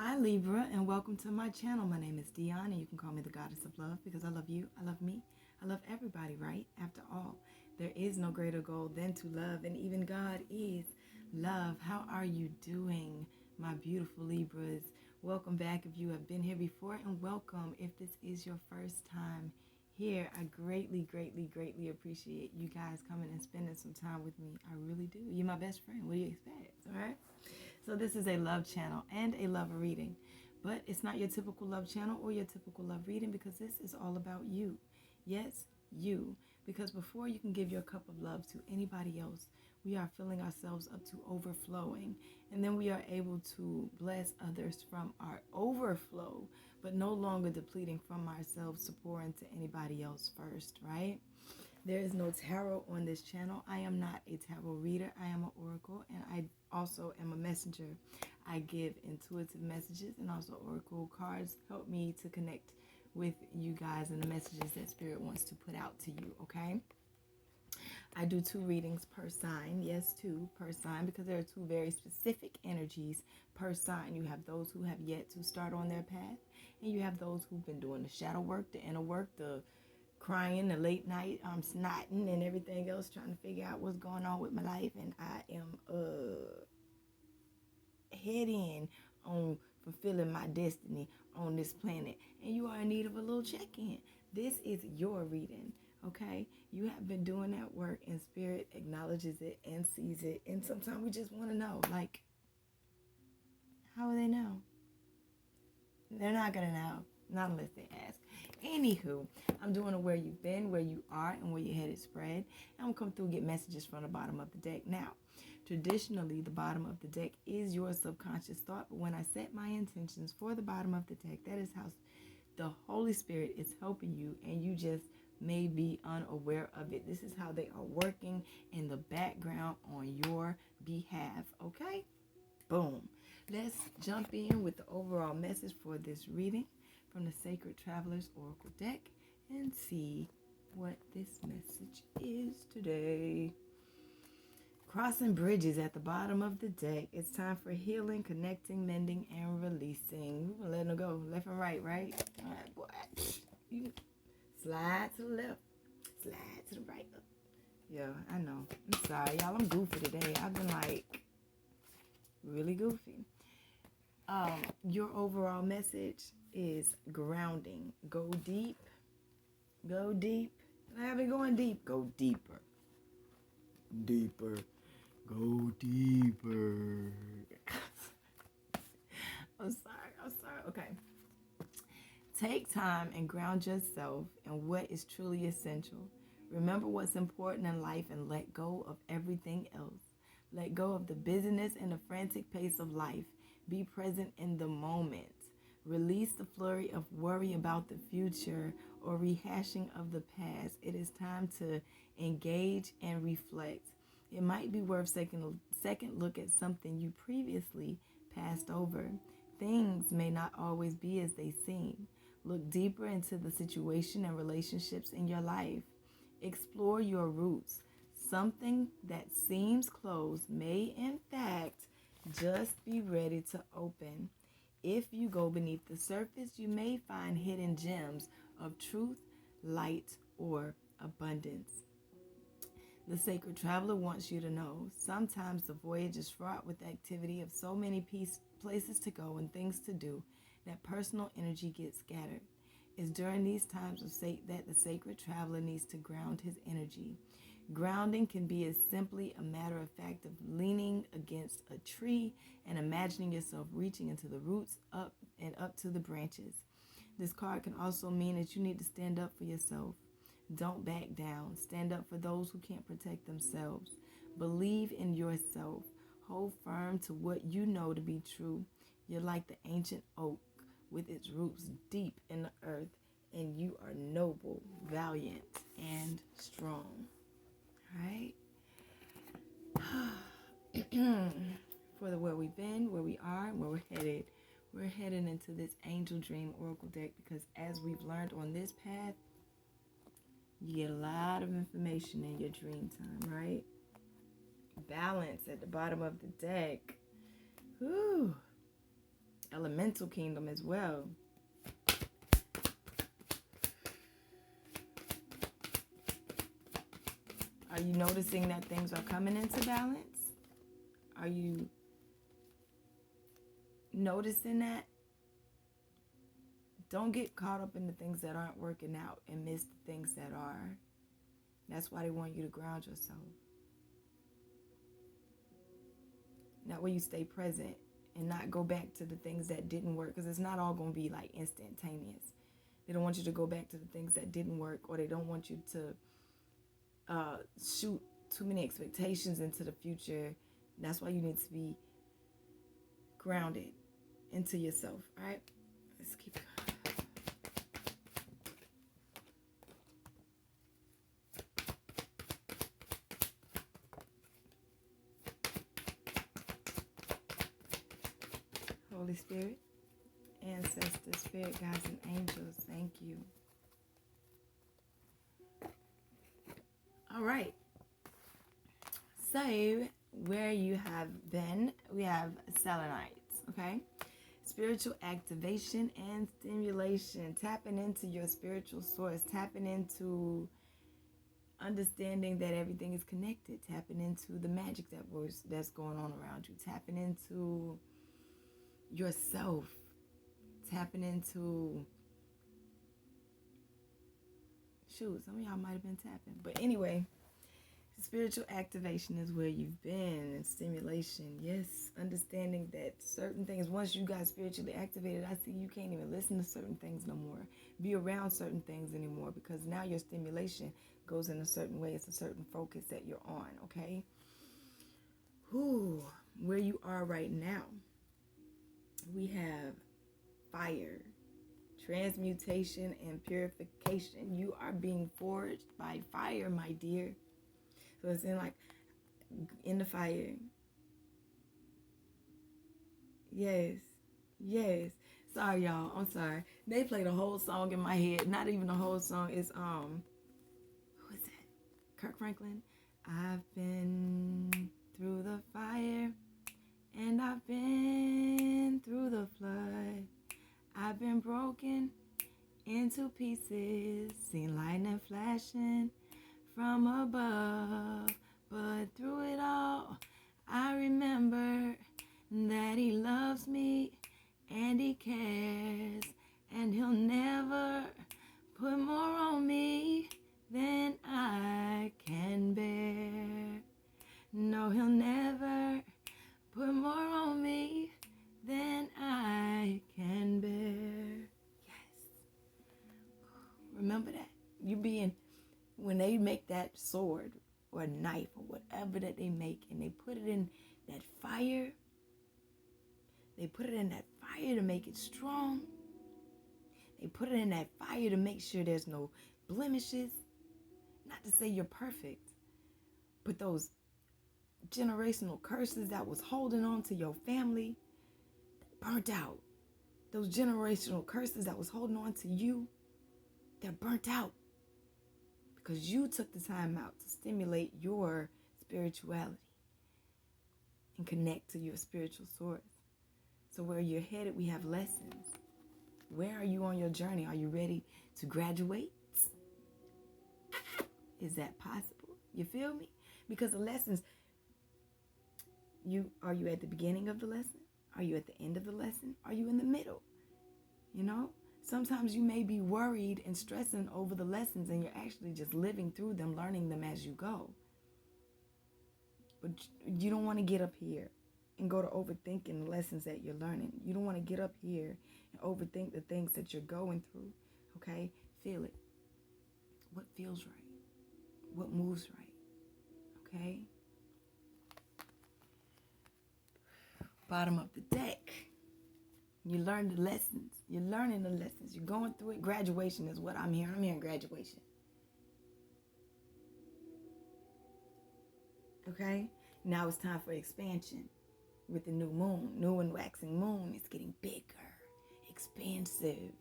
Hi Libra, and welcome to my channel. My name is Dion, and you can call me the Goddess of Love because I love you, I love me, I love everybody, right? After all, there is no greater goal than to love, and even God is love. How are you doing, my beautiful Libras? Welcome back if you have been here before, and welcome if this is your first time here. I greatly appreciate you guys coming and spending some time with me. I really do. You're my best friend. What do you expect? All right. So this is a love channel and a love reading, but it's not your typical love channel or your typical love reading because this is all about you. Yes, you. Because before you can give your cup of love to anybody else, we are filling ourselves up to overflowing, and then we are able to bless others from our overflow, but no longer depleting from ourselves to pour into anybody else first, right? There is no tarot on this channel. I am not a tarot reader. I am an oracle, and I also am a messenger. I give intuitive messages, and also oracle cards help me to connect with you guys and the messages that Spirit wants to put out to you, okay? I do 2 readings per sign. Yes, 2 per sign, because there are 2 very specific energies per sign. You have those who have yet to start on their path, and you have those who've been doing the shadow work, the inner work, the crying, the late night snotting and everything else, trying to figure out what's going on with my life. And I am head in on fulfilling my destiny on this planet, and you are in need of a little check-in. This is your reading, okay? You have been doing that work, and Spirit acknowledges it and sees it. And sometimes we just want to know, like, how will they know? They're not gonna know, not unless they ask. Anywho, I'm doing a where you've been, where you are, and where your head is spread. And I'm gonna come through and get messages from the bottom of the deck. Now, traditionally, the bottom of the deck is your subconscious thought, but when I set my intentions for the bottom of the deck, that is how the Holy Spirit is helping you, and you just may be unaware of it. This is how they are working in the background on your behalf, okay? Boom. Let's jump in with the overall message for this reading from the Sacred Travelers Oracle deck and see what this message is today. Crossing bridges at the bottom of the deck. It's time for healing, connecting, mending, and releasing. We're letting them go left and right, right? All right, boy. You slide to the left, slide to the right. Yeah, I know. I'm sorry, y'all. I'm goofy today. I've been like really goofy. Your overall message is grounding. Go deep. Go deep. I have been going deep. Go deeper. Deeper. Go deeper. I'm sorry. Okay. Take time and ground yourself in what is truly essential. Remember what's important in life and let go of everything else. Let go of the busyness and the frantic pace of life. Be present in the moment. Release the flurry of worry about the future or rehashing of the past. It is time to engage and reflect. It might be worth taking a second look at something you previously passed over. Things may not always be as they seem. Look deeper into the situation and relationships in your life. Explore your roots. Something that seems closed may, in fact, just be ready to open. If you go beneath the surface, you may find hidden gems of truth, light, or abundance. The Sacred Traveler wants you to know sometimes the voyage is fraught with the activity of so many places to go and things to do that personal energy gets scattered. It's during these times of that the Sacred Traveler needs to ground his energy. Grounding can be as simply a matter of fact of leaning against a tree and imagining yourself reaching into the roots up to the branches. This card can also mean that you need to stand up for yourself. Don't back down. Stand up for those who can't protect themselves. Believe in yourself. Hold firm to what you know to be true. You're like the ancient oak with its roots deep in the earth, and you are noble, valiant, and strong. Right? For the where we've been, where we are, and where we're headed. We're heading into this Angel Dream Oracle deck because as we've learned on this path, you get a lot of information in your dream time, right? Balance at the bottom of the deck. Whew. elemental kingdom as well. Are you noticing that things are coming into balance? Are you noticing that? Don't get caught up in the things that aren't working out and miss the things that are. That's why they want you to ground yourself. That way you stay present and not go back to the things that didn't work, because it's not all going to be like instantaneous. They don't want you to go back to the things that didn't work, or they don't want you to shoot too many expectations into the future. That's why you need to be grounded into yourself. All right, let's keep going. Holy Spirit, ancestors, spirit guides, and angels, thank you. All right. So, where you have been, we have selenites, okay? Spiritual activation and stimulation, tapping into your spiritual source, tapping into understanding that everything is connected, tapping into the magic that's going on around you, tapping into yourself, tapping into, shoot, some of y'all might have been tapping, but anyway, spiritual activation is where you've been, and stimulation, yes, understanding that certain things, once you got spiritually activated, I see you can't even listen to certain things no more, be around certain things anymore, because now your stimulation goes in a certain way. It's a certain focus that you're on, okay? Where you are right now, we have fire, transmutation, and purification. You are being forged by fire, my dear. So it's in the fire. Yes. Sorry, y'all. I'm sorry. They played a whole song in my head. Not even a whole song. It's who is that? Kirk Franklin. I've been through the fire, and I've been through the flood. I've been broken into pieces, seen lightning flashing from above, but through it all, I remember that he loves me and he cares, and he'll never put more on me than I can bear. No, he'll never put more on me than I can bear. Yes. Remember that. When they make that sword or knife or whatever that they make, and they put it in that fire, to make it strong. They put it in that fire to make sure there's no blemishes. Not to say you're perfect, but those generational curses that was holding on to your family, burnt out. Those generational curses that was holding on to you, they're burnt out. Because you took the time out to stimulate your spirituality and connect to your spiritual source. So where you're headed, we have lessons. Where are you on your journey? Are you ready to graduate? Is that possible? You feel me? Because the lessons, are you at the beginning of the lesson? Are you at the end of the lesson? Are you in the middle? You know? Sometimes you may be worried and stressing over the lessons, and you're actually just living through them, learning them as you go. But you don't want to get up here and go to overthinking the lessons that you're learning. You don't want to get up here and overthink the things that you're going through. Okay? Feel it. What feels right? What moves right? Okay? Bottom of the deck. You learn the lessons. You're learning the lessons. You're going through it. Graduation is what I'm hearing. I'm hearing graduation. Okay? Now it's time for expansion. With the new moon, new and waxing moon, it's getting bigger, expansive.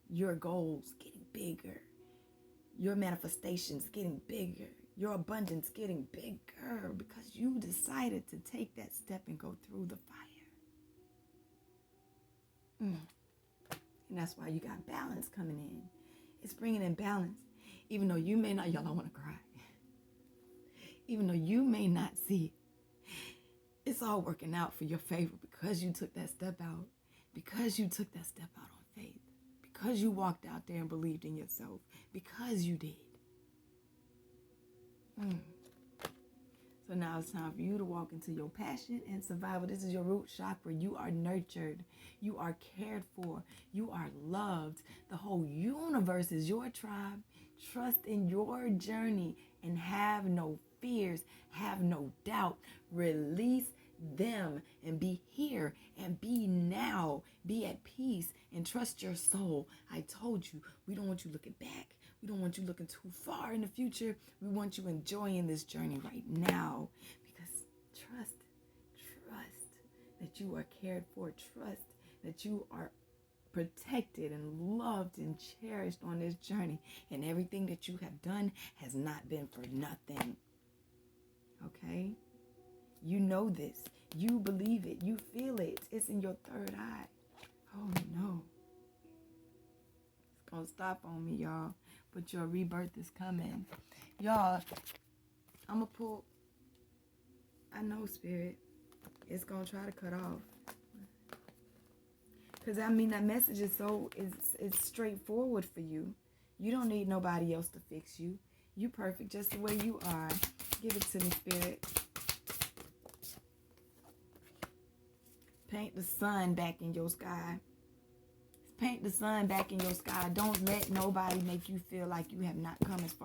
Your goals getting bigger. Your manifestations getting bigger. Your abundance getting bigger because you decided to take that step and go through the fire. And that's why you got balance coming in. It's bringing in balance. Even though you may not, y'all don't want to cry. Even though you may not see it, it's all working out for your favor because you took that step out. Because you took that step out on faith. Because you walked out there and believed in yourself. Because you did. So now it's time for you to walk into your passion and survival. This is your root chakra. You are nurtured. You are cared for. You are loved. The whole universe is your tribe. Trust in your journey and have no fears. Have no doubt. Release them and be here and be now. Be at peace and trust your soul. I told you, we don't want you looking back. We don't want you looking too far in the future. We want you enjoying this journey right now. Because trust that you are cared for. Trust that you are protected and loved and cherished on this journey. And everything that you have done has not been for nothing. Okay? You know this. You believe it. You feel it. It's in your third eye. Oh no. It's gonna stop on me, y'all. But your rebirth is coming. Y'all, I'm gonna pull. I know, Spirit. It's gonna try to cut off. Because, I mean, that message is it's straightforward for you. You don't need nobody else to fix you. You perfect just the way you are. Give it to me, Spirit. Paint the sun back in your sky. Paint the sun back in your sky. Don't let nobody make you feel like you have not come as far